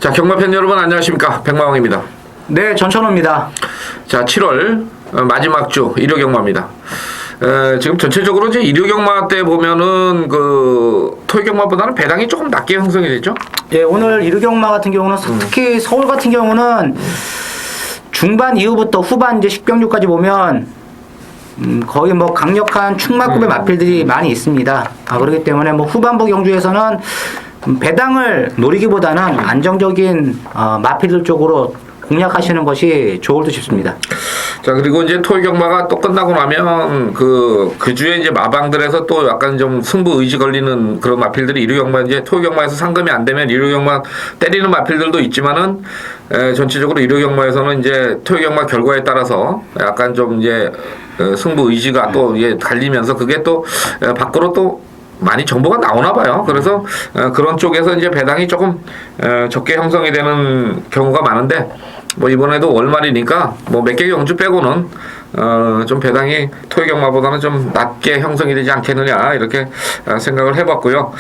자, 경마팬 여러분 안녕하십니까? 백마왕입니다. 네, 전천호입니다. 자, 7월 마지막 주 일요 경마입니다. 지금 전체적으로 이제 일요 경마 때 보면은 그 토요 경마보다는 배당이 조금 낮게 형성이 됐죠? 예, 오늘 일요경마 같은 경우는 특히 서울 같은 경우는 중반 이후부터 후반 이제 10경주까지 보면 거의 뭐 강력한 충마급의 마필들이 많이 있습니다. 그렇기 때문에 뭐 후반부 경주에서는 배당을 노리기보다는 안정적인 마필들 쪽으로 공략하시는 것이 좋을 듯 싶습니다. 자, 그리고 이제 토요 경마가 또 끝나고 나면 그 주에 이제 마방들에서 또 약간 좀 승부 의지 걸리는 그런 마필들이 일요 경마 이제 토요 경마에서 상금이 안 되면 일요 경마 때리는 마필들도 있지만은 전체적으로 일요 경마에서는 이제 토요 경마 결과에 따라서 약간 좀 이제 승부 의지가 또 이제 갈리면서 그게 또 밖으로 또 많이 정보가 나오나 봐요. 그래서 그런 쪽에서 이제 배당이 조금 적게 형성이 되는 경우가 많은데 뭐 이번에도 월말이니까 뭐 몇 개 경주 빼고는 좀 배당이 토요 경마보다는 좀 낮게 형성이 되지 않겠느냐 이렇게 생각을 해봤고요.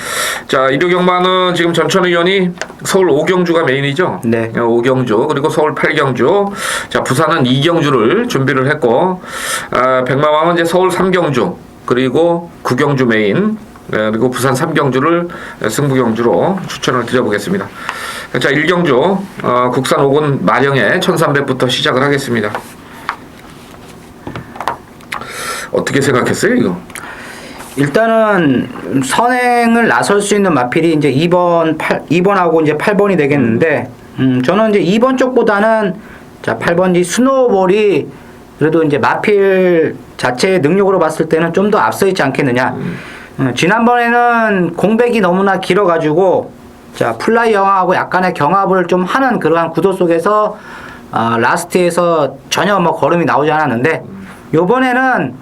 자, 일요 경마는 지금 전천 의원이 서울 5경주가 메인이죠. 네. 5경주 그리고 서울 8경주. 자, 부산은 2경주를 준비를 했고 백마왕은 이제 서울 3경주 그리고 9경주 메인. 그리고 부산 3경주를 승부경주로 추천을 드려보겠습니다. 자, 1경주 국산 5군 마령의 1300부터 시작을 하겠습니다. 어떻게 생각했어요 이거? 일단은 선행을 나설 수 있는 마필이 이제 2번하고 이제 8번이 되겠는데 저는 이제 2번 쪽보다는 자 8번 스노우볼이 그래도 이제 마필 자체의 능력으로 봤을 때는 좀 더 앞서 있지 않겠느냐. 지난번에는 공백이 너무나 길어가지고 자 플라이 여왕하고 약간의 경합을 좀 하는 그러한 구도 속에서 라스트에서 전혀 뭐 걸음이 나오지 않았는데 요번에는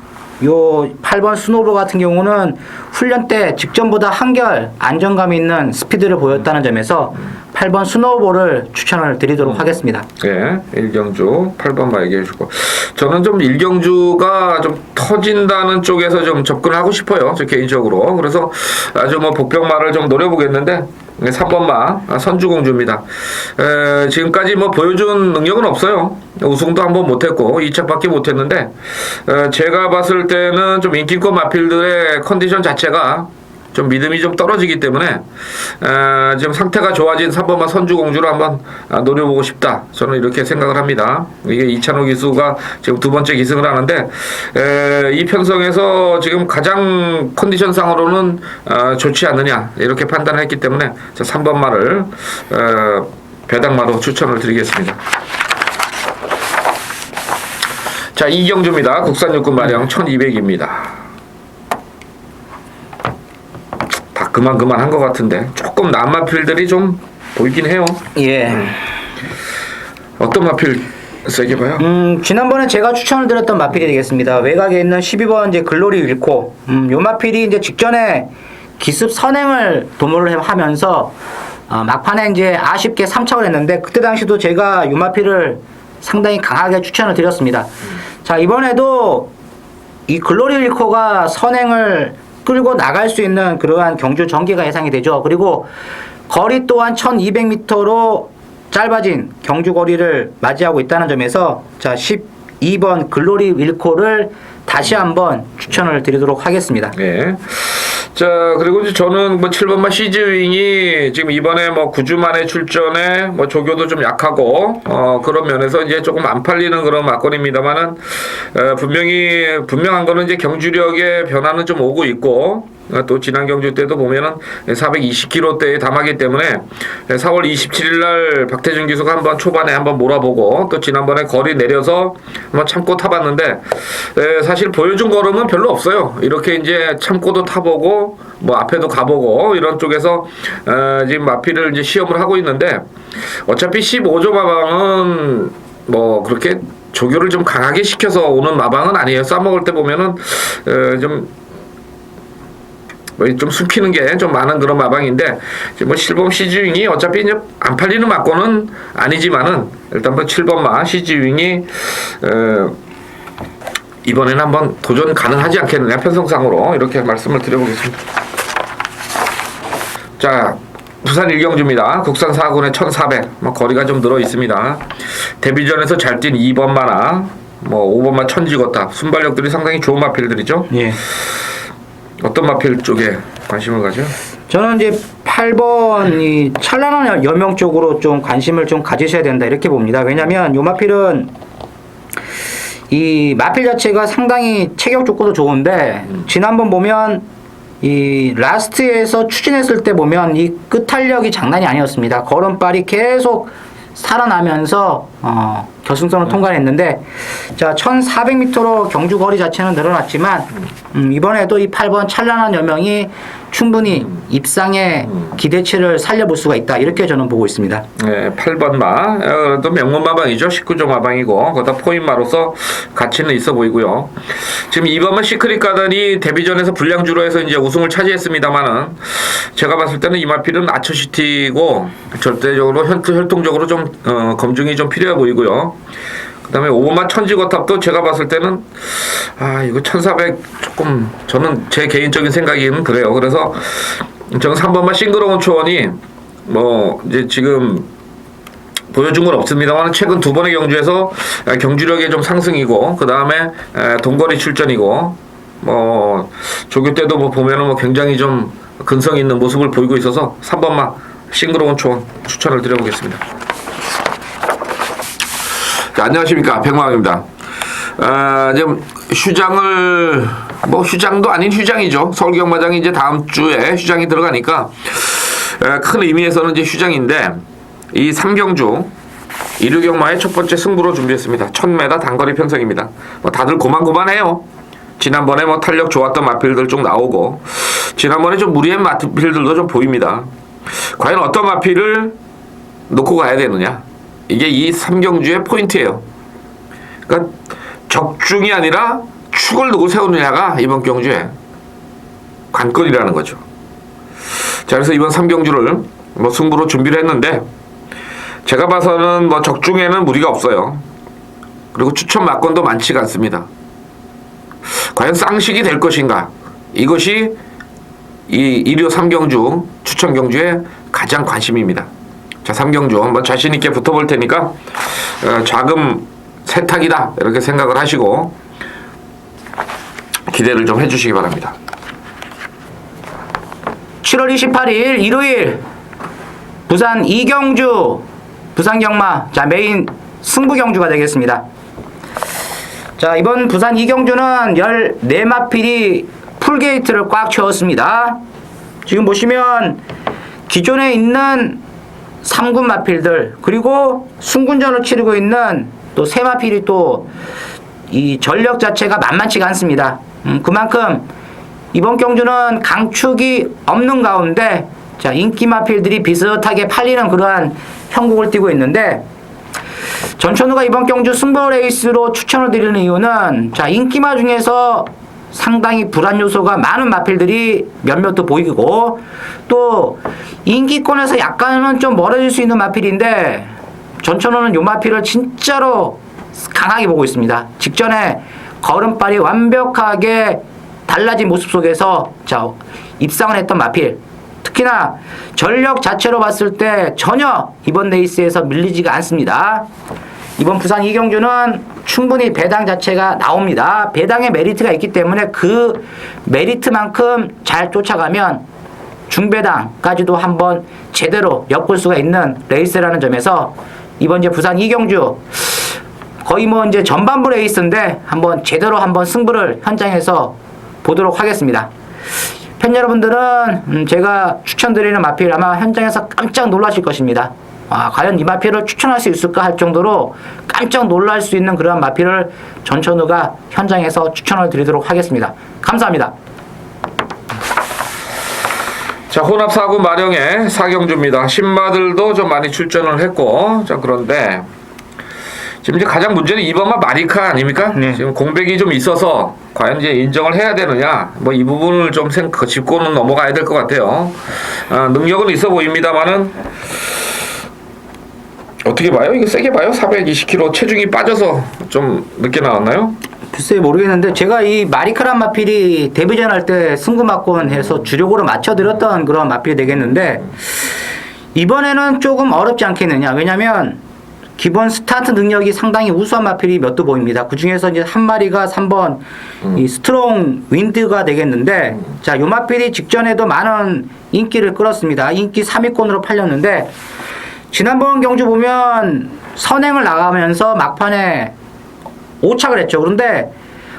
요 8번 스노우볼 같은 경우는 훈련 때 직전보다 한결 안정감 있는 스피드를 보였다는 점에서 8번 스노우볼을 추천을 드리도록 하겠습니다. 네, 1경주 8번만 얘기해 주고 저는 좀 1경주가 좀 터진다는 쪽에서 좀 접근하고 싶어요. 저 개인적으로. 그래서 아주 뭐 복병마를 좀 노려보겠는데 3번마 선주공주입니다. 지금까지 뭐 보여준 능력은 없어요. 우승도 한번 못했고 2착밖에 못했는데 제가 봤을 때는 좀 인기권 마필들의 컨디션 자체가 좀 믿음이 좀 떨어지기 때문에 지금 상태가 좋아진 3번마 선주공주를 한번 노려보고 싶다. 저는 이렇게 생각을 합니다. 이게 이찬호 기수가 지금 두 번째 기승을 하는데 이 편성에서 지금 가장 컨디션상으로는 좋지 않느냐 이렇게 판단을 했기 때문에 3번마를 배당마로 추천을 드리겠습니다. 자, 2경주입니다. 국산 육군 마령 1200입니다. 그만 한 것 같은데 조금 남 마필들이 좀 보이긴 해요. 예. 어떤 마필 세게 봐요? 지난번에 제가 추천을 드렸던 마필이 되겠습니다. 외곽에 있는 12번 이제 글로리 윌코. 요 마필이 이제 직전에 기습 선행을 도모를 하면서 막판에 이제 아쉽게 3착을 했는데 그때 당시도 제가 요 마필을 상당히 강하게 추천을 드렸습니다. 자, 이번에도 이 글로리 윌코가 선행을 끌고 나갈 수 있는 그러한 경주 전개가 예상이 되죠. 그리고 거리 또한 1200m로 짧아진 경주 거리를 맞이하고 있다는 점에서 자 12번 글로리 윌코를 다시 한번 추천을 드리도록 하겠습니다. 네. 자, 그리고 이제 저는 뭐 7번마 시즈윙이 지금 이번에 뭐 9주 만에 출전에 뭐 조교도 좀 약하고 그런 면에서 이제 조금 안 팔리는 그런 막건입니다만은 분명한 거는 이제 경주력의 변화는 좀 오고 있고 또 지난 경주 때도 보면은 420km대에 담하기 때문에 4월 27일 날 박태준 기수가 한번 초반에 한번 몰아보고 또 지난번에 거리 내려서 한번 참고 타봤는데 사실 보여준 걸음은 별로 없어요. 이렇게 이제 참고도 타보고 뭐 앞에도 가보고 이런 쪽에서 지금 마필을 이제 시험을 하고 있는데 어차피 15조 마방은 뭐 그렇게 조교를 좀 강하게 시켜서 오는 마방은 아니에요. 싸먹을 때 보면은 좀 숨기는 게 좀 많은 그런 마방인데 뭐 7번 시즈윙이 어차피 이제 안 팔리는 막고는 아니지만은 일단 뭐 7번마 시즈윙이 이번에는 한번 도전 가능하지 않겠느냐 편성상으로 이렇게 말씀을 드려보겠습니다. 자, 부산 일경주입니다. 국산 4군에 1400. 뭐 거리가 좀 늘어 있습니다. 데뷔전에서 잘 뛴 2번 마나, 뭐 5번마 천지거탑. 순발력들이 상당히 좋은 마필들이죠. 예. 어떤 마필 쪽에 관심을 가죠? 저는 이제 8번 이 찬란한 여명 쪽으로 좀 관심을 좀 가지셔야 된다 이렇게 봅니다. 왜냐면 요 마필은 이 마필 자체가 상당히 체격 좋고도 좋은데 지난번 보면 이 라스트에서 추진했을 때 보면 이 끝탄력이 장난이 아니었습니다. 걸음발이 계속 살아나면서 결승선을 통과했는데 자 1400m로 경주 거리 자체는 늘어났지만 이번에도 이 8번 찬란한 여명이 충분히 입상의 기대치를 살려볼 수가 있다 이렇게 저는 보고 있습니다. 네, 8번 마. 또 명문 마방이죠. 19조 마방이고 거기다 포인마로서 가치는 있어 보이고요. 지금 2번은 시크릿 가든이 데뷔전에서 불량주로 해서 이제 우승을 차지했습니다만은 제가 봤을 때는 이 마필은 아처시티고 절대적으로 혈통적으로 좀 검증이 좀 필요해 보이고요. 그다음에 5번마 천지거탑도 제가 봤을 때는 이거 1400 조금 저는 제 개인적인 생각에는 그래요. 그래서 저는 3번마 싱그러운 초원이 뭐 이제 지금 보여준 건 없습니다만 최근 두 번의 경주에서 경주력의 좀 상승이고 그 다음에 동거리 출전이고 뭐 조교 때도 뭐 보면은 뭐 굉장히 좀 근성 있는 모습을 보이고 있어서 3번마 싱그러운 초원 추천을 드려보겠습니다. 자, 안녕하십니까, 백마왕입니다. 지금 휴장을 뭐 휴장도 아닌 휴장이죠. 서울경마장이 이제 다음 주에 휴장이 들어가니까 큰 의미에서는 이제 휴장인데 이 3경주 일요경마의 첫 번째 승부로 준비했습니다. 1000m 단거리 편성입니다. 뭐 다들 고만고만해요. 지난번에 뭐 탄력 좋았던 마필들 좀 나오고 지난번에 좀 무리한 마필들도 좀 보입니다. 과연 어떤 마필을 놓고 가야 되느냐? 이게 이 3경주의 포인트예요. 그러니까 적중이 아니라 축을 누구 세우느냐가 이번 경주에 관건이라는 거죠. 자, 그래서 이번 3경주를 뭐 승부로 준비를 했는데 제가 봐서는 뭐 적중에는 무리가 없어요. 그리고 추천 막건도 많지가 않습니다. 과연 쌍식이 될 것인가? 이것이 이 일요 3경주 추천 경주의 가장 관심입니다. 자, 3경주 한번 자신 있게 붙어볼 테니까 자금 세탁이다 이렇게 생각을 하시고 기대를 좀 해주시기 바랍니다. 7월 28일 일요일 부산 이경주 부산경마 자 메인 승부 경주가 되겠습니다. 자 이번 부산 이경주는 14마필이 풀게이트를 꽉 채웠습니다. 지금 보시면 기존에 있는 3군 마필들 그리고 순군전을 치르고 있는 또 세 마필이 또 이 전력 자체가 만만치가 않습니다. 그만큼 이번 경주는 강축이 없는 가운데 자 인기 마필들이 비슷하게 팔리는 그러한 형국을 띠고 있는데 전천후가 이번 경주 승부 레이스로 추천을 드리는 이유는 자 인기마 중에서 상당히 불안 요소가 많은 마필들이 몇몇 또 보이고 또 인기권에서 약간은 좀 멀어질 수 있는 마필인데 전천후는 요 마필을 진짜로 강하게 보고 있습니다. 직전에 걸음발이 완벽하게 달라진 모습 속에서 자 입상을 했던 마필 특히나 전력 자체로 봤을 때 전혀 이번 레이스에서 밀리지가 않습니다. 이번 부산 이경주는 충분히 배당 자체가 나옵니다. 배당의 메리트가 있기 때문에 그 메리트만큼 잘 쫓아가면 중배당까지도 한번 제대로 엮을 수가 있는 레이스라는 점에서 이번 이제 부산 이경주 거의 뭐 이제 전반부 레이스인데 한번 제대로 한번 승부를 현장에서 보도록 하겠습니다. 팬 여러분들은 제가 추천드리는 마필 아마 현장에서 깜짝 놀라실 것입니다. 과연 이 마필을 추천할 수 있을까 할 정도로 깜짝 놀랄 수 있는 그러한 마필을 전천후가 현장에서 추천을 드리도록 하겠습니다. 감사합니다. 자, 혼합 4군 마령의 4경주입니다. 신마들도 좀 많이 출전을 했고 자 그런데 지금 이제 가장 문제는 2번마 마리카 아닙니까? 네. 지금 공백이 좀 있어서 과연 이제 인정을 해야 되느냐 뭐 이 부분을 좀 짚고는 넘어가야 될 것 같아요. 능력은 있어 보입니다만은 어떻게 봐요? 이거 세게 봐요? 420kg 체중이 빠져서 좀 늦게 나왔나요? 글쎄 모르겠는데 제가 이 마리카란 마필이 데뷔전 할 때 승부막권 해서 주력으로 맞춰드렸던 그런 마필이 되겠는데 이번에는 조금 어렵지 않겠느냐. 왜냐면 기본 스타트 능력이 상당히 우수한 마필이 몇 도 보입니다. 그 중에서 이제 한 마리가 3번 이 스트롱 윈드가 되겠는데, 자, 요 마필이 직전에도 많은 인기를 끌었습니다. 인기 3위권으로 팔렸는데, 지난번 경주 보면 선행을 나가면서 막판에 오착을 했죠. 그런데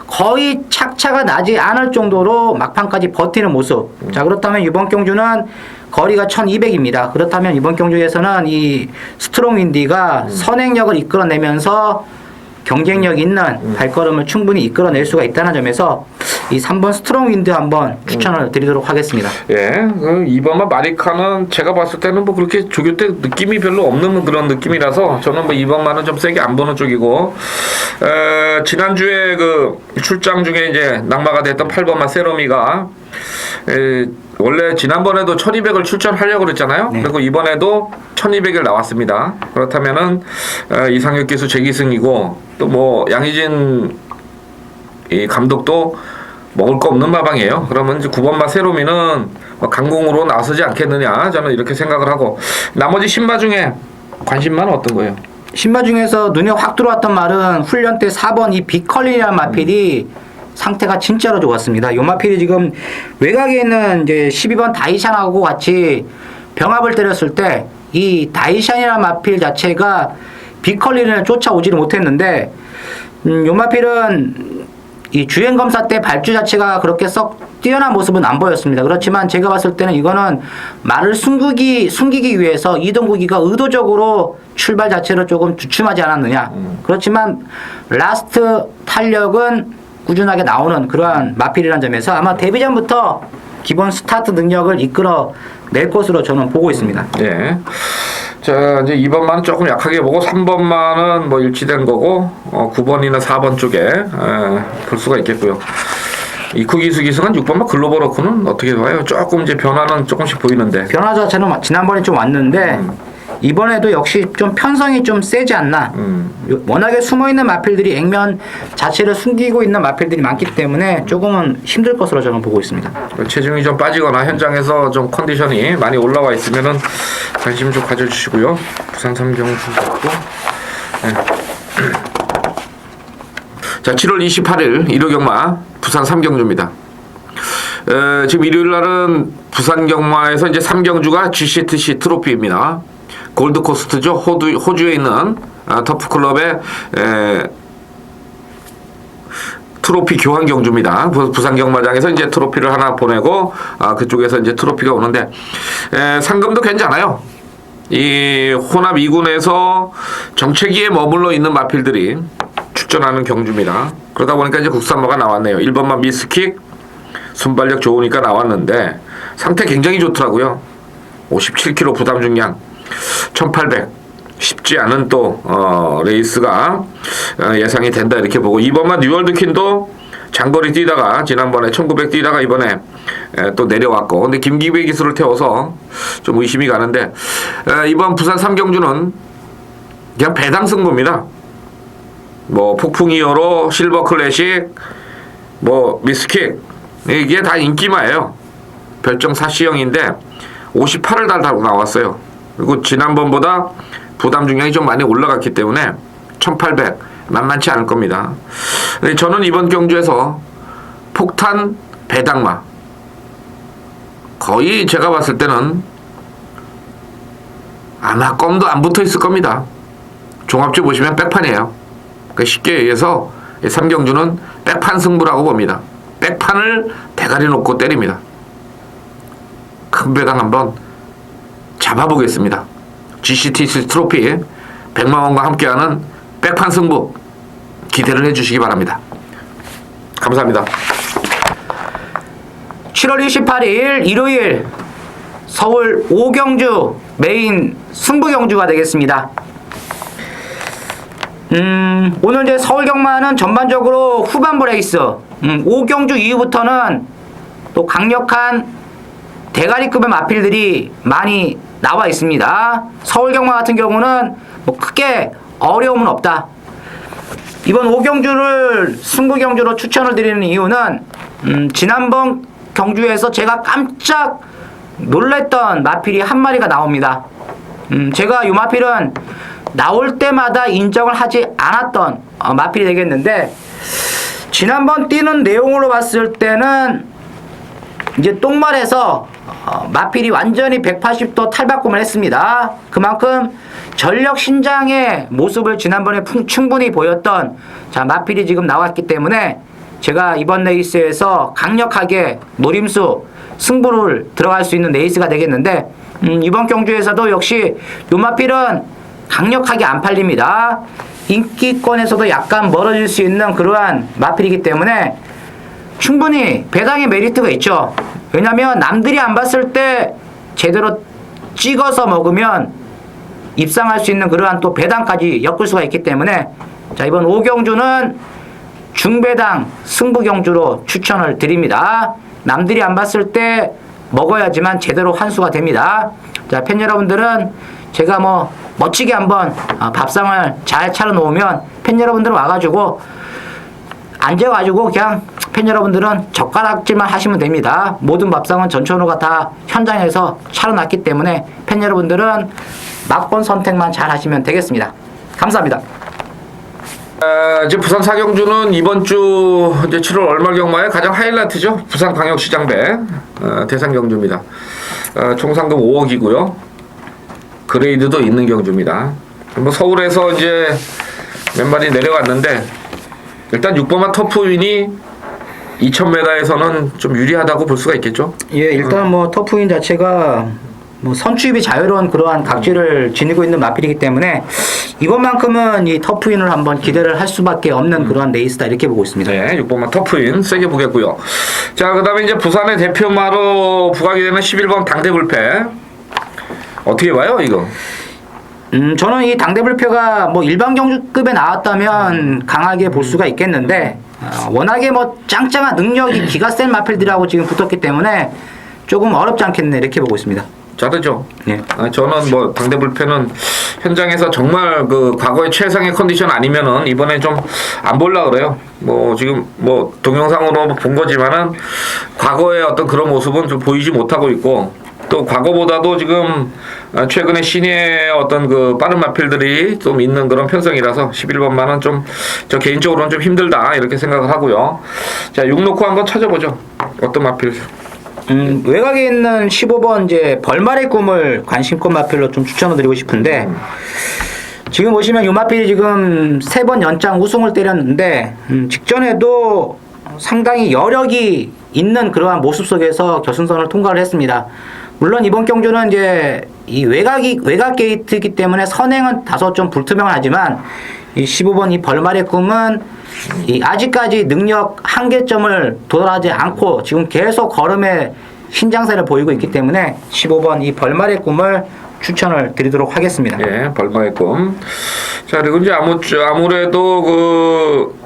거의 착차가 나지 않을 정도로 막판까지 버티는 모습. 자, 그렇다면 이번 경주는 거리가 1200입니다. 그렇다면 이번 경주에서는 이 스트롱 윈디가 선행력을 이끌어내면서 경쟁력 있는 발걸음을 충분히 이끌어낼 수가 있다는 점에서 이 3번 스트롱 윈드 한번 추천을 드리도록 하겠습니다. 예, 2번만 마리카는 제가 봤을 때는 뭐 그렇게 조교 때 느낌이 별로 없는 그런 느낌이라서 저는 뭐 2번만은 좀 세게 안 보는 쪽이고, 지난주에 그 출장 중에 이제 낙마가 됐던 8번만 세러미가 원래 지난번에도 1200을 출전하려고 그랬잖아요. 네. 그리고 이번에도 1200을 나왔습니다. 그렇다면은 이상혁 기수 재기승이고 또 뭐 양희진 이 감독도 먹을 거 없는 마방이에요. 그러면 이제 9번마 세로미는 뭐 강공으로 나서지 않겠느냐, 저는 이렇게 생각을 하고, 나머지 신마 중에 관심만은 어떤 거예요? 신마 중에서 눈에 확 들어왔던 말은 훈련 때 4번 이 빅컬리라는 마필이 상태가 진짜로 좋았습니다. 요 마필이 지금 외곽에 있는 이제 12번 다이샨하고 같이 병합을 때렸을 때 이 다이샨이라는 마필 자체가 빅컬리를 쫓아오지를 못했는데, 요 마필은 이 주행 검사 때 발주 자체가 그렇게 썩 뛰어난 모습은 안 보였습니다. 그렇지만 제가 봤을 때는 이거는 말을 숨기기 위해서 이동국이가 의도적으로 출발 자체를 조금 주춤하지 않았느냐. 그렇지만 라스트 탄력은 꾸준하게 나오는 그러한 마필이라는 점에서 아마 데뷔전부터 기본 스타트 능력을 이끌어 낼 것으로 저는 보고 있습니다. 예. 자, 이제 2번만은 조금 약하게 보고 3번만은 뭐 일치된 거고, 9번이나 4번 쪽에 볼 수가 있겠고요. 이쿠기수 기수는 6번만 글로벌 워크는 어떻게 봐요? 조금 이제 변화는 조금씩 보이는데. 변화 자체는 지난번에 좀 왔는데 이번에도 역시 좀 편성이 좀 세지 않나. 워낙에 숨어있는 마필들이 액면 자체를 숨기고 있는 마필들이 많기 때문에 조금은 힘들 것으로 저는 보고 있습니다. 체중이 좀 빠지거나 현장에서 좀 컨디션이 많이 올라와 있으면은 관심 좀 가져주시고요. 부산 삼경주 같고. 네. 자, 7월 28일 일요경마 부산 삼경주입니다. 지금 일요일 날은 부산 경마에서 이제 삼경주가 GCTC 트로피입니다. 골드코스트죠. 호주에 있는 터프클럽의 트로피 교환 경주입니다. 부산 경마장에서 이제 트로피를 하나 보내고 그쪽에서 이제 트로피가 오는데, 상금도 괜찮아요. 이 혼합 2군에서 정체기에 머물러 있는 마필들이 출전하는 경주입니다. 그러다 보니까 이제 국산마가 나왔네요. 1번만 미스킥, 순발력 좋으니까 나왔는데 상태 굉장히 좋더라고요. 57kg 부담 중량 1800, 쉽지 않은 또 레이스가 예상이 된다 이렇게 보고, 2번만 뉴월드킨도 장거리 뛰다가 지난번에 1900 뛰다가 이번에 또 내려왔고, 근데 김기배 기수를 태워서 좀 의심이 가는데, 이번 부산 삼경주는 그냥 배당 승부입니다. 뭐 폭풍이어로 실버 클래식, 뭐 미스킥, 이게 다 인기마예요. 별정 4C형인데 58을 달고 나왔어요. 그리고 지난번보다 부담 중량이 좀 많이 올라갔기 때문에 1800 만만치 않을 겁니다. 저는 이번 경주에서 폭탄 배당마, 거의 제가 봤을 때는 아마 껌도 안 붙어 있을 겁니다. 종합주 보시면 백판이에요. 그러니까 쉽게 얘기해서 삼경주는 백판 승부라고 봅니다. 백판을 대가리 놓고 때립니다. 큰 배당 한번 잡아보겠습니다. GCTC 트로피 100만원과 함께하는 백판 승부 기대를 해주시기 바랍니다. 감사합니다. 7월 28일 일요일 서울 5경주 메인 승부 경주가 되겠습니다. 오늘 이제 서울 경마는 전반적으로 후반부 레이스, 5경주 이후부터는 또 강력한 대가리급의 마필들이 많이 나와 있습니다. 서울 경마 같은 경우는 뭐 크게 어려움은 없다. 이번 5경주를 승부 경주로 추천을 드리는 이유는 지난번 경주에서 제가 깜짝 놀랬던 마필이 한 마리가 나옵니다. 제가 이 마필은 나올 때마다 인정을 하지 않았던 마필이 되겠는데, 지난번 뛰는 내용으로 봤을 때는 이제 똥말에서 마필이 완전히 180도 탈바꿈을 했습니다. 그만큼 전력 신장의 모습을 지난번에 충분히 보였던 마필이 지금 나왔기 때문에 제가 이번 레이스에서 강력하게 노림수 승부를 들어갈 수 있는 레이스가 되겠는데, 이번 경주에서도 역시 요 마필은 강력하게 안 팔립니다. 인기권에서도 약간 멀어질 수 있는 그러한 마필이기 때문에 충분히 배당의 메리트가 있죠. 왜냐면 남들이 안 봤을 때 제대로 찍어서 먹으면 입상할 수 있는 그러한 또 배당까지 엮을 수가 있기 때문에, 자, 이번 5경주는 중배당 승부경주로 추천을 드립니다. 남들이 안 봤을 때 먹어야지만 제대로 환수가 됩니다. 자, 팬 여러분들은 제가 뭐 멋지게 한번 밥상을 잘 차려놓으면 팬 여러분들 와가지고 앉아가지고 그냥 팬 여러분들은 젓가락질만 하시면 됩니다. 모든 밥상은 전천후가 다 현장에서 차려놨기 때문에 팬 여러분들은 막권 선택만 잘 하시면 되겠습니다. 감사합니다. 이제 부산 사경주는 이번 주 이제 7월 얼마 경마의 가장 하이라이트죠. 부산광역시장배 대상 경주입니다. 총 상금 5억이고요. 그레이드도 있는 경주입니다. 뭐 서울에서 이제 몇 마리 내려왔는데, 일단 6번마 터프윈이 2000m에서는 좀 유리하다고 볼 수가 있겠죠. 예, 일단 뭐 터프윈 자체가 뭐 선취입이 자유로운 그러한 각질을 지니고 있는 마필이기 때문에 이것만큼은 이 터프윈을 한번 기대를 할 수밖에 없는 그러한 레이스다, 이렇게 보고 있습니다. 네, 6번마 터프윈 세게 보겠고요. 자, 그다음에 이제 부산의 대표마로 부각이 되는 11번 당대불패 어떻게 봐요, 이거? 저는 이 당대불패가 뭐 일반 경주급에 나왔다면 강하게 볼 수가 있겠는데, 워낙에 뭐 짱짱한 능력이 기가 센 마필들하고 지금 붙었기 때문에 조금 어렵지 않겠네, 이렇게 보고 있습니다. 자르죠. 예. 저는 뭐 당대불패는 현장에서 정말 그 과거의 최상의 컨디션 아니면은 이번에 좀 안 볼라 그래요. 뭐 지금 뭐 동영상으로 본 거지만은 과거의 어떤 그런 모습은 좀 보이지 못하고 있고, 또 과거보다도 지금 최근에 신예의 어떤 그 빠른 마필들이 좀 있는 그런 편성이라서 11번만은 좀 저 개인적으로는 좀 힘들다, 이렇게 생각을 하고요. 자, 6 놓고 한번 찾아보죠. 어떤 마필? 외곽에 있는 15번 이제 벌말의 꿈을 관심권 마필로 좀 추천을 드리고 싶은데, 지금 보시면 이 마필이 지금 3번 연장 우승을 때렸는데, 직전에도 상당히 여력이 있는 그러한 모습 속에서 결승선을 통과를 했습니다. 물론 이번 경주는 이제 이 외곽 게이트이기 때문에 선행은 다소 좀 불투명하지만, 이 15번 이 벌말의 꿈은 이 아직까지 능력 한계점을 도달하지 않고 지금 계속 걸음의 신장세를 보이고 있기 때문에 15번 이 벌말의 꿈을 추천을 드리도록 하겠습니다. 예, 벌말의 꿈. 자, 그리고 이제 아무래도 그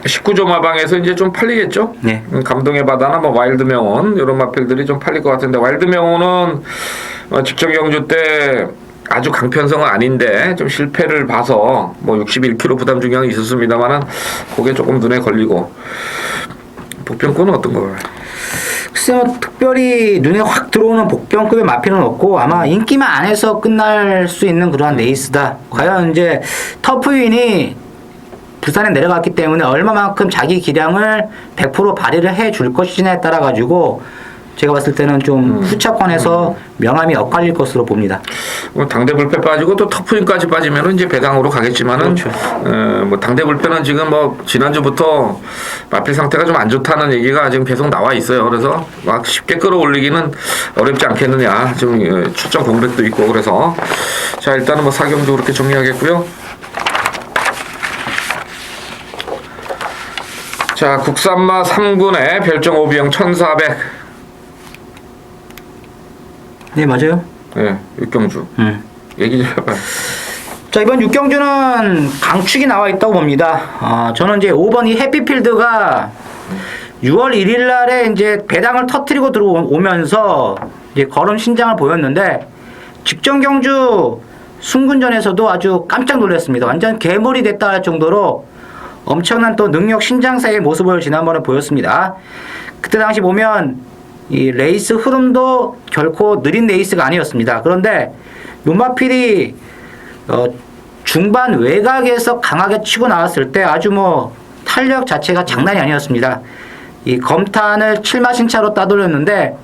19조 마방에서 이제 좀 팔리겠죠? 네. 감동의 바다나 뭐 와일드 명원 이런 마필들이 좀 팔릴 것 같은데, 와일드 명원은 직전 경주 때 아주 강편성은 아닌데 좀 실패를 봐서 뭐 61kg 부담 중량이 있었습니다만은 그게 조금 눈에 걸리고, 복병권은 어떤 거예요? 글쎄요, 특별히 눈에 확 들어오는 복병급의 마필은 없고 아마 인기만 안에서 끝날 수 있는 그러한 레이스다. 과연 이제 터프윈이 부산에 내려갔기 때문에 얼마만큼 자기 기량을 100% 발휘를 해줄 것이냐에 따라 가지고 제가 봤을 때는 좀 후차권에서 명함이 엇갈릴 것으로 봅니다. 당대불패 빠지고 또 터프인까지 빠지면은 이제 배당으로 가겠지만은, 그렇죠. 뭐 당대불패는 지금 뭐 지난주부터 마필 상태가 좀 안 좋다는 얘기가 지금 계속 나와 있어요. 그래서 막 쉽게 끌어올리기는 어렵지 않겠느냐. 지금 출전 공백도 있고 그래서, 자, 일단은 뭐 사경도 그렇게 정리하겠고요. 자, 국산마 3군의 별정 오비형 1400. 네, 맞아요. 예, 육경주. 얘기 좀 해봐요. 자, 이번 6경주는 강축이 나와 있다고 봅니다. 저는 이제 5번 이 해피필드가 6월 1일 날에 이제 배당을 터트리고 들어오면서 이제 걸음 신장을 보였는데, 직전 경주 순군전에서도 아주 깜짝 놀랐습니다. 완전 괴물이 됐다 할 정도로 엄청난 또 능력 신장사의 모습을 지난번에 보였습니다. 그때 당시 보면 이 레이스 흐름도 결코 느린 레이스가 아니었습니다. 그런데 요 마필이 중반 외곽에서 강하게 치고 나왔을 때 아주 뭐 탄력 자체가 장난이 아니었습니다. 이 검탄을 7마신차로 따돌렸는데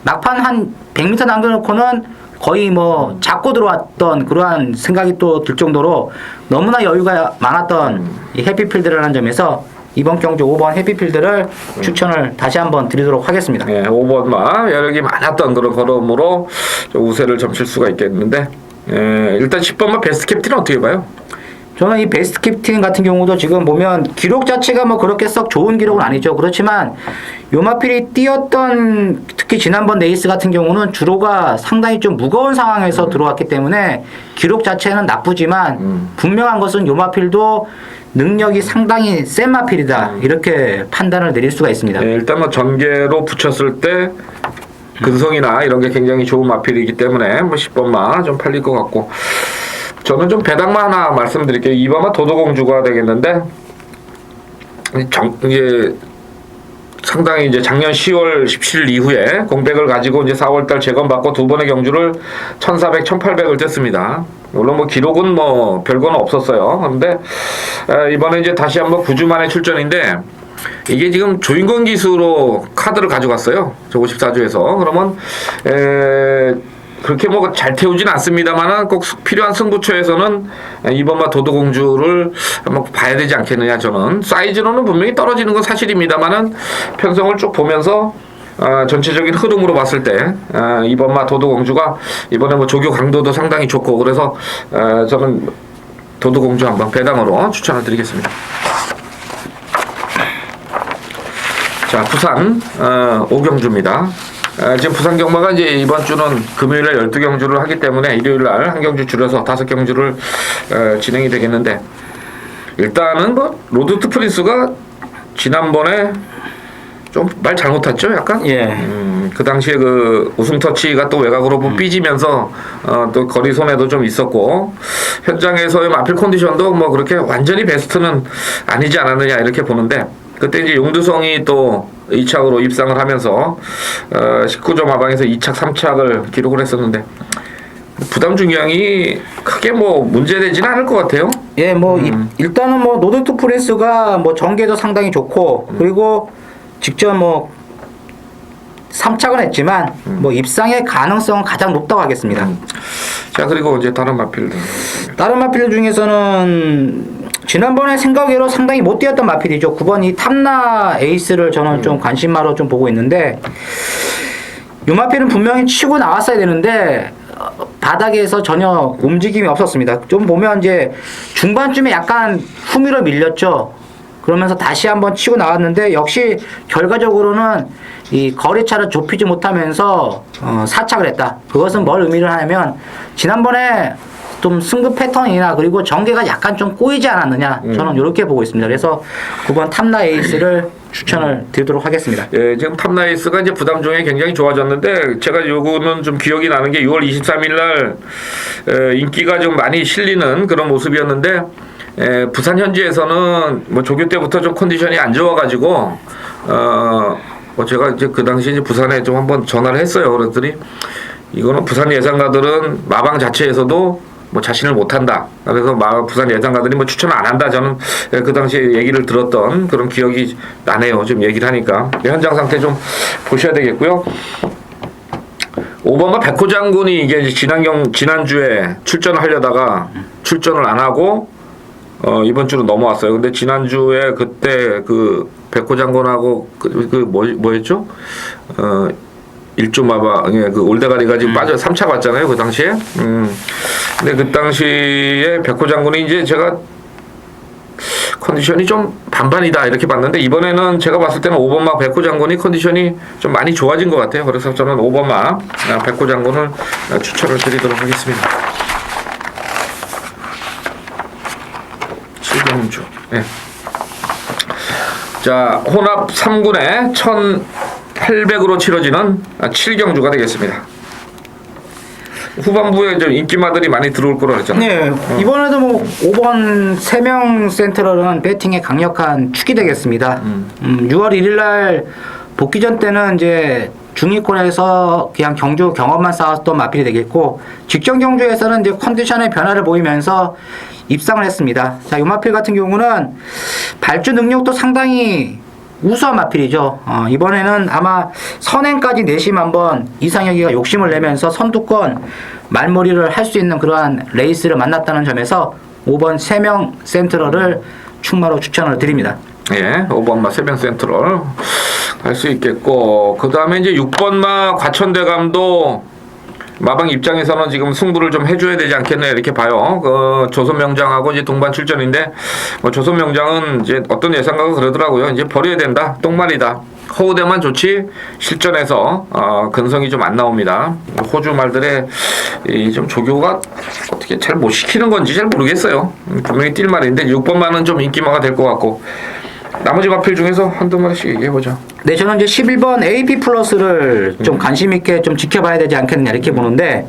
막판 한 100m 남겨놓고는 거의 뭐 잡고 들어왔던 그러한 생각이 또 들 정도로 너무나 여유가 많았던 이 해피필드라는 점에서 이번 경주 5번 해피필드를 추천을 다시 한번 드리도록 하겠습니다. 예, 5번마 여력이 많았던 그런 걸음으로 좀 우세를 점칠 수가 있겠는데 일단 10번마 베스트 캡틴은 어떻게 봐요? 저는 이 베스트 캡틴 같은 경우도 지금 보면 기록 자체가 뭐 그렇게 썩 좋은 기록은 아니죠. 그렇지만 요마필이 뛰었던 특히 지난번 레이스 같은 경우는 주로가 상당히 좀 무거운 상황에서 들어왔기 때문에 기록 자체는 나쁘지만 분명한 것은 요마필도 능력이 상당히 센 마필이다 이렇게 판단을 내릴 수가 있습니다. 예, 일단 뭐 전개로 붙였을 때 근성이나 이런 게 굉장히 좋은 마필이기 때문에 뭐 10번마 좀 팔릴 것 같고 저는 좀 배당만 하나 말씀드릴게요. 2번마 도도공주가 되겠는데 이제 상당히 이제 작년 10월 17일 이후에 공백을 가지고 이제 4월달 재검받고 두 번의 경주를 1400, 1800을 뗐습니다. 물론 뭐 기록은 뭐 별거는 없었어요. 그런데 이번에 이제 다시 한번 9주 만에 출전인데 이게 지금 조인권 기수로 카드를 가져갔어요. 저 54주에서. 그러면 그렇게 뭐 잘 태우진 않습니다만은 꼭 필요한 승부처에서는 이번마 도도공주를 한번 봐야 되지 않겠느냐. 저는 사이즈로는 분명히 떨어지는 건 사실입니다만은 편성을 쭉 보면서 전체적인 흐름으로 봤을 때 이번마 도도공주가 이번에 뭐 조교 강도도 상당히 좋고 그래서 저는 도도공주 한번 배당으로 추천을 드리겠습니다. 자, 부산 오경주입니다. 지금 부산 경마가 이제 이번 주는 금요일에 12경주를 하기 때문에 일요일날 한 경주 줄여서 5경주를 진행이 되겠는데 일단은 뭐 로드 투 프린스가 지난번에 좀 말 잘못했죠, 약간. 예. 그 당시에 그 우승 터치가 또 외곽으로 삐지면서 또 거리 손해도 좀 있었고 현장에서의 마필 컨디션도 뭐 그렇게 완전히 베스트는 아니지 않았느냐 이렇게 보는데 그때 이제 용두성이 또 2착으로 입상을 하면서 19점 하방에서 2착, 3착을 기록을 했었는데 부담 중량이 크게 뭐 문제되지는 않을 것 같아요. 예, 뭐 일단은 뭐 노드투 프린스가 뭐 전개도 상당히 좋고 그리고 직접 뭐 3착은 했지만 뭐 입상의 가능성은 가장 높다고 하겠습니다. 자, 그리고 이제 다른 마필들. 다른 마필 중에서는 지난번에 생각외로 상당히 못 뛰었던 마필이죠. 9번 이 탐나 에이스를 저는 좀 관심마로 좀 보고 있는데 이 마필은 분명히 치고 나왔어야 되는데 바닥에서 전혀 움직임이 없었습니다. 좀 보면 이제 중반쯤에 약간 후미로 밀렸죠. 그러면서 다시 한번 치고 나왔는데 역시 결과적으로는 이 거리차를 좁히지 못하면서 사착을 했다. 그것은 뭘 의미를 하냐면 지난번에 좀 승급 패턴이나 그리고 전개가 약간 좀 꼬이지 않았느냐 저는 이렇게 보고 있습니다. 그래서 9번 탐나 에이스를 추천을 드리도록 하겠습니다. 예, 지금 탐나이스가 이제 부담 중에 굉장히 좋아졌는데 제가 요거는 좀 기억이 나는 게 6월 23일 날 인기가 좀 많이 실리는 그런 모습이었는데 부산 현지에서는 뭐 조교 때부터 좀 컨디션이 안 좋아가지고 뭐 제가 이제 그 당시 이제 부산에 좀 한번 전화를 했어요. 그랬더니 이거는 부산 예상가들은 마방 자체에서도 뭐 자신을 못한다. 그래서 부산 예상가들이 뭐 추천 안 한다. 저는 그 당시에 얘기를 들었던 그런 기억이 나네요. 좀 얘기를 하니까 현장 상태 좀 보셔야 되겠고요. 5번마 백호 장군이 이게 지난주에 출전을 하려다가 출전을 안 하고 이번 주로 넘어왔어요. 근데 지난주에 그때 그 백호 장군하고 뭐였죠? 1조 마방, 그 올대가리가 지금 빠져 3차 왔잖아요. 그 당시에. 근데 그 당시에 백호 장군이 이제 제가 컨디션이 좀 반반이다 이렇게 봤는데 이번에는 제가 봤을 때는 5번마 백호 장군이 컨디션이 좀 많이 좋아진 것 같아요. 그래서 저는 5번마 백호 장군을 추천을 드리도록 하겠습니다. 7경주. 네. 자, 혼합 3군에 1800으로 치러지는 7경주가 되겠습니다. 후반부에 좀 인기마들이 많이 들어올 거라 그랬잖아요. 네, 이번에도 뭐 5번 3명 센트럴은 배팅에 강력한 축이 되겠습니다. 6월 1일 날 복귀전 때는 이제 중위권에서 그냥 경주 경험만 쌓았던 마필이 되겠고, 직전 경주에서는 이제 컨디션의 변화를 보이면서 입상을 했습니다. 자, 이 마필 같은 경우는 발주 능력도 상당히 우수한 마필이죠. 이번에는 아마 선행까지 내심 한번 이상혁이가 욕심을 내면서 선두권 말머리를 할 수 있는 그러한 레이스를 만났다는 점에서 5번 3명 센트럴을 충마로 추천을 드립니다. 예, 5번마 세병 센트럴 갈 수 있겠고, 그 다음에 이제 6번마 과천대감도 마방 입장에서는 지금 승부를 좀 해줘야 되지 않겠네 이렇게 봐요. 그 조선명장하고 이제 동반 출전인데, 뭐 조선명장은 이제 어떤 예상가가 그러더라고요. 이제 버려야 된다, 똥말이다. 호우대만 좋지 실전에서 근성이 좀 안 나옵니다. 호주 말들의 좀 조교가 어떻게 잘 못 시키는 건지 잘 모르겠어요. 분명히 뛸 말인데 6번만은 좀 인기마가 될 것 같고, 나머지 마필 중에서 한두 마리씩 얘기해보자. 네, 저는 이제 11번 AP 플러스를 좀 관심 있게 좀 지켜봐야 되지 않겠느냐 이렇게 보는데,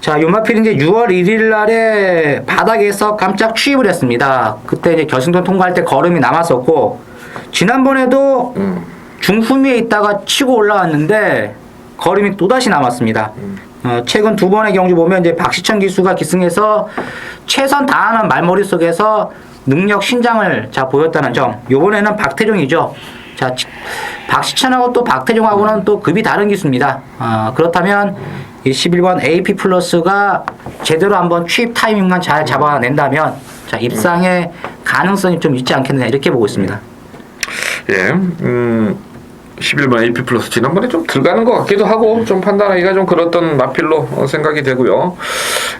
자, 요 마필이 이제 6월 1일 날에 바닥에서 깜짝 취입을 했습니다. 그때 이제 결승전 통과할 때 걸음이 남았었고, 지난번에도 중후미에 있다가 치고 올라왔는데 걸음이 또다시 남았습니다. 최근 두 번의 경주 보면 이제 박시천 기수가 기승해서 최선 다하는 말머리 속에서 능력 신장을 보였다는 점. 요번에는 박태종이죠. 자, 박시천하고 또 박태종하고는 또 급이 다른 기수입니다. 그렇다면 이 11번 AP 플러스가 제대로 한번 취입 타이밍만 잘 잡아낸다면, 자, 입상의 가능성이 좀 있지 않겠느냐 이렇게 보고 있습니다. 예, 11번 AP 플러스 지난번에 좀 들어가는 것 같기도 하고 좀 판단하기가 좀 그렇던 마필로 생각이 되고요.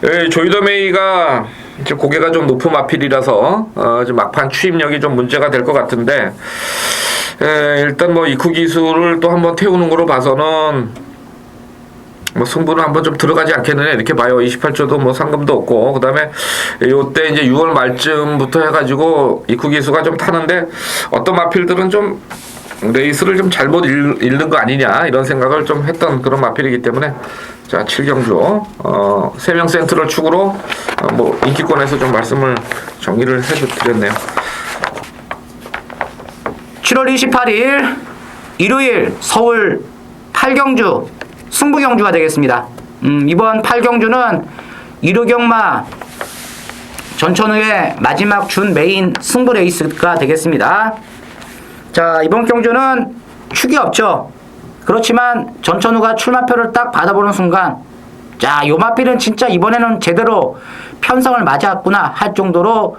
예, 조이더메이가 이제 고개가 좀 높은 마필이라서 좀 막판 추입력이 좀 문제가 될 것 같은데, 일단 뭐 이쿠 기수를 또 한번 태우는 거로 봐서는 뭐 승부는 한번 좀 들어가지 않겠느냐 이렇게 봐요. 28조도 뭐 상금도 없고, 그 다음에 요때 이제 6월 말쯤부터 해가지고 이쿠 기수가 좀 타는데, 어떤 마필들은 좀 레이스를 좀 잘못 읽는 거 아니냐 이런 생각을 좀 했던 그런 마필이기 때문에, 자, 7경주 3명 센트럴 축으로 뭐 인기권에서 좀 말씀을 정리를 해드렸네요. 7월 28일 일요일 서울 8경주 승부경주가 되겠습니다. 이번 8경주는 1호경마 전천후의 마지막 준 메인 승부 레이스가 되겠습니다. 자, 이번 경주는 축이 없죠. 그렇지만 전천후가 출마표를 딱 받아보는 순간, 자, 요 마필은 진짜 이번에는 제대로 편성을 맞았구나 할 정도로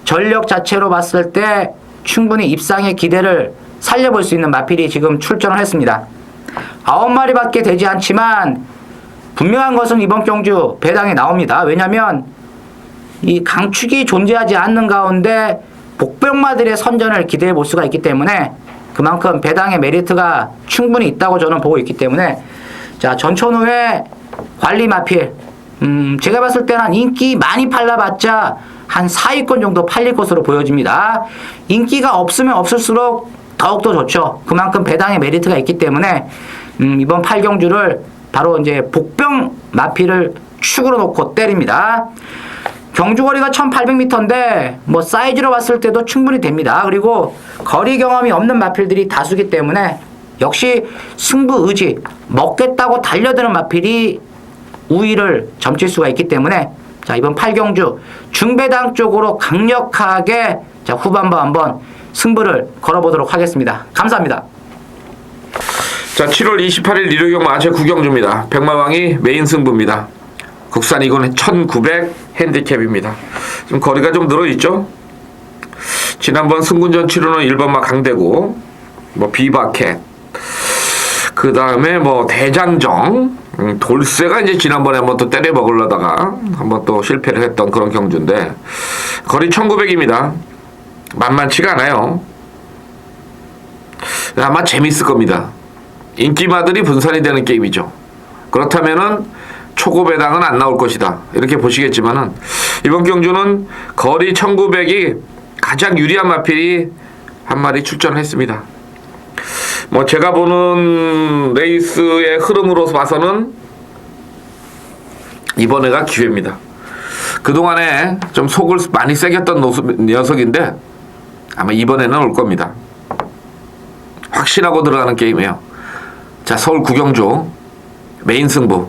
전력 자체로 봤을 때 충분히 입상의 기대를 살려볼 수 있는 마필이 지금 출전을 했습니다. 9마리밖에 되지 않지만 분명한 것은 이번 경주 배당에 나옵니다. 왜냐하면 이 강축이 존재하지 않는 가운데 복병마들의 선전을 기대해 볼 수가 있기 때문에 그만큼 배당의 메리트가 충분히 있다고 저는 보고 있기 때문에, 자, 전천후의 관리 마필, 제가 봤을 때는 한 인기 많이 팔라봤자 한 4위권 정도 팔릴 것으로 보여집니다. 인기가 없으면 없을수록 더욱더 좋죠. 그만큼 배당의 메리트가 있기 때문에 이번 8경주를 바로 이제 복병 마필을 축으로 놓고 때립니다. 경주거리가 1800m인데 뭐 사이즈로 봤을 때도 충분히 됩니다. 그리고 거리 경험이 없는 마필들이 다수기 때문에 역시 승부 의지, 먹겠다고 달려드는 마필이 우위를 점칠 수가 있기 때문에, 자, 이번 8경주 중배당 쪽으로 강력하게, 자, 후반부 한번 승부를 걸어보도록 하겠습니다. 감사합니다. 자, 7월 28일 일요경마 제9경주입니다. 백마왕이 메인 승부입니다. 국산 이건 1900 핸디캡입니다. 지금 거리가 좀 늘어있죠? 지난번 승군전 치료는 1번마 강대구, 뭐 비바켓, 그 다음에 뭐 대장정, 돌쇠가 이제 지난번에 한번 또 때려 먹으려다가 한번 또 실패를 했던 그런 경주인데, 거리 1900입니다. 만만치가 않아요. 아마 재밌을 겁니다. 인기마들이 분산이 되는 게임이죠. 그렇다면은 초고 배당은 안 나올 것이다 이렇게 보시겠지만은, 이번 경주는 거리 1900이 가장 유리한 마필이 한 마리 출전했습니다. 뭐 제가 보는 레이스의 흐름으로서 봐서는 이번에가 기회입니다. 그동안에 좀 속을 많이 새겼던 녀석인데 아마 이번에는 올 겁니다. 확신하고 들어가는 게임이에요. 자, 서울 구경주 메인 승부.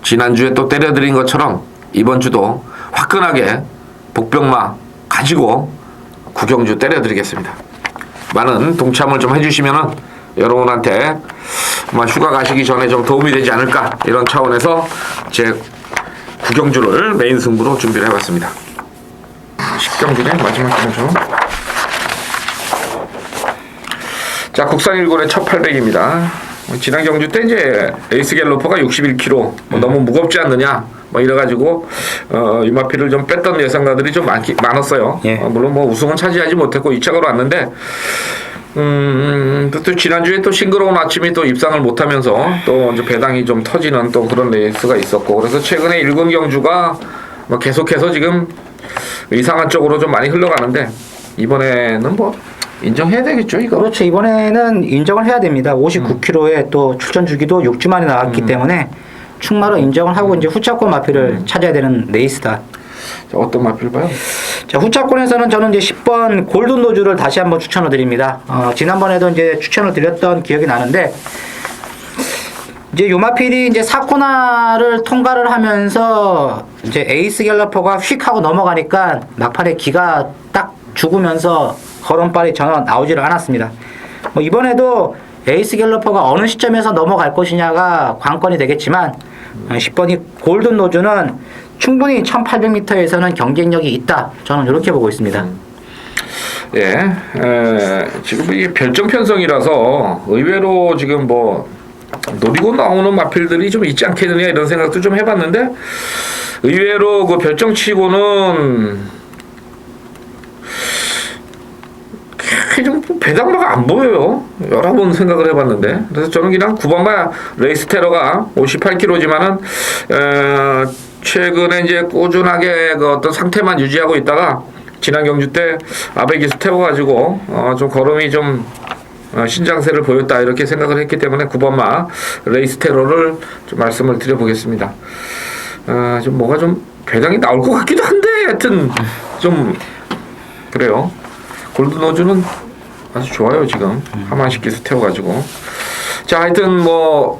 지난주에 또 때려드린 것처럼 이번 주도 화끈하게 복병마 가지고 구경주 때려드리겠습니다. 많은 동참을 좀 해주시면은 여러분한테 아마 휴가 가시기 전에 좀 도움이 되지 않을까 이런 차원에서 제 구경주를 메인 승부로 준비를 해봤습니다. 10경주네 마지막 경주. 자, 국산 1군의 첫 800입니다. 지난 경주 때 이제 에이스 갤로퍼가 61kg 너무 무겁지 않느냐 뭐 이래가지고 이마피를 좀 뺐던 예상가들이 좀 많았어요. 예. 물론 뭐 우승은 차지하지 못했고 2착으로 왔는데 또 지난주에 또 싱그러운 아침이 또 입상을 못하면서 또 이제 배당이 좀 터지는 또 그런 레이스가 있었고 그래서 최근에 1군 경주가 뭐 계속해서 지금 이상한 쪽으로 좀 많이 흘러가는데 이번에는 뭐 인정해야 되겠죠 이거. 그렇죠. 이번에는 인정을 해야 됩니다. 59kg에 또 출전 주기도 6주 만에 나왔기 때문에 충마로 인정을 하고 이제 후차권 마필을 찾아야 되는 레이스다. 자, 어떤 마필 봐요? 자, 후차권에서는 저는 이제 10번 골든 노즈를 다시 한번 추천을 드립니다. 지난번에도 이제 추천을 드렸던 기억이 나는데 이제 요 마필이 이제 4코너를 통과를 하면서 이제 에이스 갤러퍼가 휙 하고 넘어가니까 막판에 기가 딱 죽으면서 걸음발이 전혀 나오지를 않았습니다. 뭐 이번에도 에이스 갤러퍼가 어느 시점에서 넘어갈 것이냐가 관건이 되겠지만 10번이 골든 노즈는 충분히 1800m에서는 경쟁력이 있다. 저는 이렇게 보고 있습니다. 예, 지금 이게 별점 편성이라서 의외로 지금 뭐 노리고 나오는 마필들이 좀 있지 않겠느냐 이런 생각도 좀 해봤는데 의외로 그 별점치고는 좀 배당마가 안 보여요. 여러 번 생각을 해봤는데 그래서 저는 그냥 9번마 레이스 테러가 58kg지만은 최근에 이제 꾸준하게 그 어떤 상태만 유지하고 있다가 지난 경주 때 아베기스 태워가지고 좀 걸음이 좀 신장세를 보였다 이렇게 생각을 했기 때문에 9번마 레이스 테러를 좀 말씀을 드려보겠습니다. 좀 뭐가 좀 배당이 나올 것 같기도 한데 하여튼 좀 그래요. 골든노즈는 아주 좋아요 지금 하만시키스 태워가지고. 자, 하여튼 뭐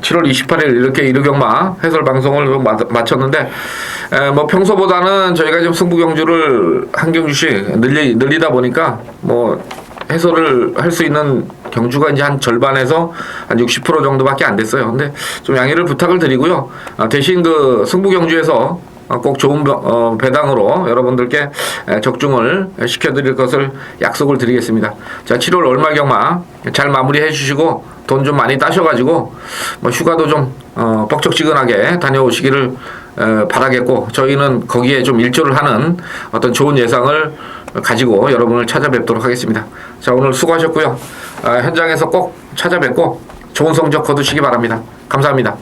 7월 28일 이렇게 1호경마 해설 방송을 마쳤는데 뭐 평소보다는 저희가 좀 승부 경주를 한 경주씩 늘리다 보니까 뭐 해설을 할 수 있는 경주가 이제 한 절반에서 한 60% 정도밖에 안 됐어요. 근데 좀 양해를 부탁을 드리고요. 대신 그 승부 경주에서 꼭 좋은 배당으로 여러분들께 적중을 시켜드릴 것을 약속을 드리겠습니다. 자, 7월 월말 경마 잘 마무리해 주시고 돈 좀 많이 따셔가지고 뭐 휴가도 좀 뻑적지근하게 다녀오시기를 바라겠고 저희는 거기에 좀 일조를 하는 어떤 좋은 예상을 가지고 여러분을 찾아뵙도록 하겠습니다. 자, 오늘 수고하셨고요. 현장에서 꼭 찾아뵙고 좋은 성적 거두시기 바랍니다. 감사합니다.